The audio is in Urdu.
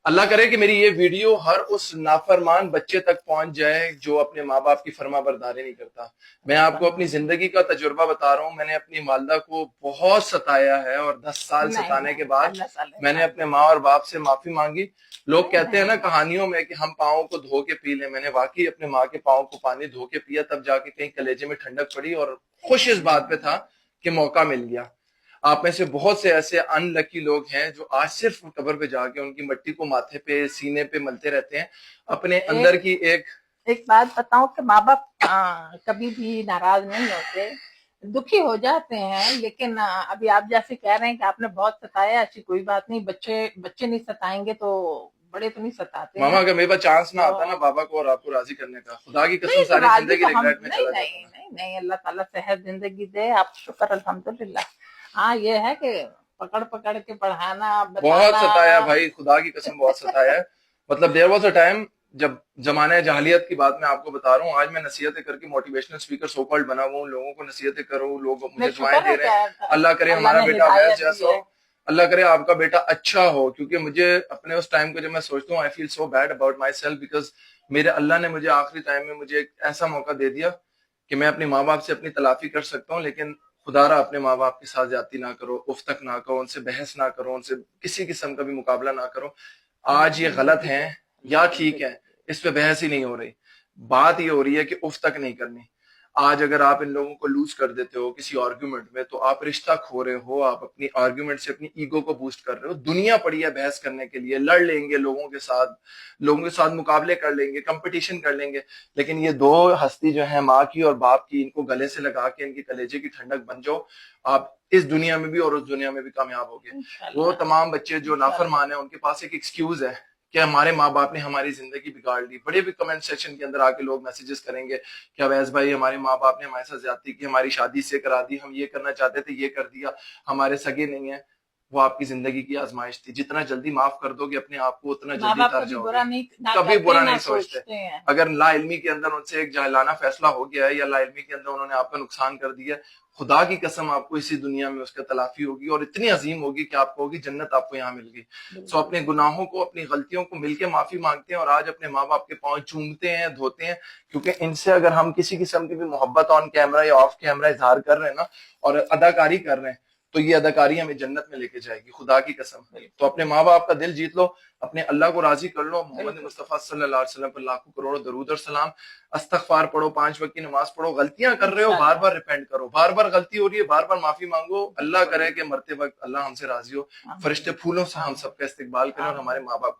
اللہ کرے کہ میری یہ ویڈیو ہر اس نافرمان بچے تک پہنچ جائے جو اپنے ماں باپ کی فرما برداری نہیں کرتا۔ میں آپ کو اپنی زندگی کا تجربہ بتا رہا ہوں، میں نے اپنی والدہ کو بہت ستایا ہے، اور 10 سال ستانے کے بعد میں نے اپنے ماں اور باپ سے معافی مانگی۔ لوگ کہتے ہیں نا کہانیوں میں کہ ہم پاؤں کو دھو کے پی لیں، میں نے واقعی اپنے ماں کے پاؤں کو پانی دھو کے پیا، تب جا کے کہیں کلیجے میں ٹھنڈک پڑی، اور خوش اس بات پہ تھا کہ موقع مل گیا۔ آپ میں سے بہت سے ایسے ان لکی لوگ ہیں جو آج صرف قبر پہ جا کے ان کی مٹی کو ماتھے پہ سینے پہ ملتے رہتے ہیں، اپنے اندر کی ایک بات بتاؤں کہ ماں باپ کبھی بھی ناراض نہیں ہوتے، دکھی ہو جاتے ہیں، لیکن ابھی آپ جیسے کہہ رہے ہیں کہ آپ نے بہت ستایا، ایسی کوئی بات نہیں، بچے نہیں ستائیں گے تو بڑے تو نہیں ستاتے ہیں۔ ماما اگر میرے پاس چانس نہ آتا نا بابا کو اور آپ کو راضی کرنے کا، خدا کی قسم ساری زندگی ریگریٹ میں چلا جاتا۔ نہیں، اللہ تعالیٰ صحت زندگی دے، آپ شکر الحمدللہ۔ ہاں یہ ہے کہ پکڑ پکڑ کے پڑھانا، بہت ستایا بھائی، خدا کی قسم بہت ستایا ہے۔ مطلب دیر واز اے ٹائم جب زمانہ جاہلیت کی بات میں آپ کو بتا رہا ہوں، آج میں نصیحتیں کر کے موٹیویشنل اسپیکر سو کالڈ بنا ہوا ہوں، لوگوں کو نصیحتیں کروں، لوگ مجھے دعائیں دے رہے ہیں۔ اللہ کرے ہمارا بیٹا ویس جیسا ہو، اللہ کرے آپ کا بیٹا اچھا ہو، کیونکہ مجھے اپنے اس ٹائم کو جب میں سوچتا ہوں، I feel so bad about myself, because میرے اللہ نے مجھے آخری ٹائم میں مجھے ایک ایسا موقع دے دیا کہ میں اپنے ماں باپ سے اپنی تلافی کر سکتا ہوں، لیکن خدا را اپنے ماں باپ کے ساتھ زیادتی نہ کرو، افتک نہ کرو، ان سے بحث نہ کرو، ان سے کسی قسم کا بھی مقابلہ نہ کرو۔ آج یہ غلط ہیں یا ٹھیک ہے، اس پہ بحث ہی نہیں ہو رہی، بات یہ ہو رہی ہے کہ افتک نہیں کرنی۔ آج اگر آپ ان لوگوں کو لوز کر دیتے ہو کسی آرگیومنٹ میں تو آپ رشتہ کھو رہے ہو، آپ اپنی آرگیومنٹ سے اپنی ایگو کو بوسٹ کر رہے ہو۔ دنیا پڑی ہے بحث کرنے کے لیے، لڑ لیں گے لوگوں کے ساتھ مقابلے کر لیں گے، کمپٹیشن کر لیں گے، لیکن یہ دو ہستی جو ہیں ماں کی اور باپ کی، ان کو گلے سے لگا کے ان کی کلیجے کی ٹھنڈک بن جاؤ، آپ اس دنیا میں بھی اور اس دنیا میں بھی کامیاب ہوگے۔ وہ تمام بچے جو نافرمان ہیں ان کے پاس ایک ایکسکیوز ہے کہ ہمارے ماں باپ نے ہماری زندگی بگاڑ دی۔ بڑے بھی کمنٹ سیکشن کے اندر آ کے لوگ میسیجز کریں گے کہ اویس بھائی ہمارے ماں باپ نے ہمارے ساتھ زیادتی کی، ہماری شادی سے کرا دی، ہم یہ کرنا چاہتے تھے یہ کر دیا، ہمارے سگے نہیں ہیں۔ وہ آپ کی زندگی کی آزمائش تھی، جتنا جلدی معاف کر دو گے اپنے آپ کو اتنا جلدی تر جاؤ گے۔ کبھی برا نہیں سوچتے۔ اگر لا علمی کے اندر ان سے ایک جاہلانہ فیصلہ ہو گیا ہے یا لا علمی کے اندر انہوں نے آپ کا نقصان کر دیا ہے، خدا کی قسم آپ کو اسی دنیا میں اس کا تلافی ہوگی، اور اتنی عظیم ہوگی کہ آپ کو ہوگی جنت آپ کو یہاں مل گئی۔ سو اپنے گناہوں کو، اپنی غلطیوں کو مل کے معافی مانگتے ہیں، اور آج اپنے ماں باپ کے پاؤں چومتے ہیں، دھوتے ہیں، کیونکہ ان سے اگر ہم کسی قسم کی بھی محبت آن کیمرہ یا آف کیمرہ اظہار کر رہے ہیں نا، اور اداکاری کر رہے ہیں، تو یہ اداکاری ہمیں جنت میں لے کے جائے گی، خدا کی قسم۔ تو اپنے ماں باپ کا دل جیت لو، اپنے اللہ کو راضی کر لو، محمد مصطفیٰ صلی اللہ علیہ وسلم پر لاکھوں کروڑوں درود اور سلام، استغفار پڑھو، 5 وقت کی نماز پڑھو، غلطیاں کر رہے ہو بار بار ریپینٹ کرو، بار بار غلطی ہو رہی ہے بار بار معافی مانگو، اللہ کرے کہ مرتے وقت اللہ ہم سے راضی ہو، فرشتے پھولوں سے ہم سب کا استقبال کریں اور ہمارے ماں باپ کو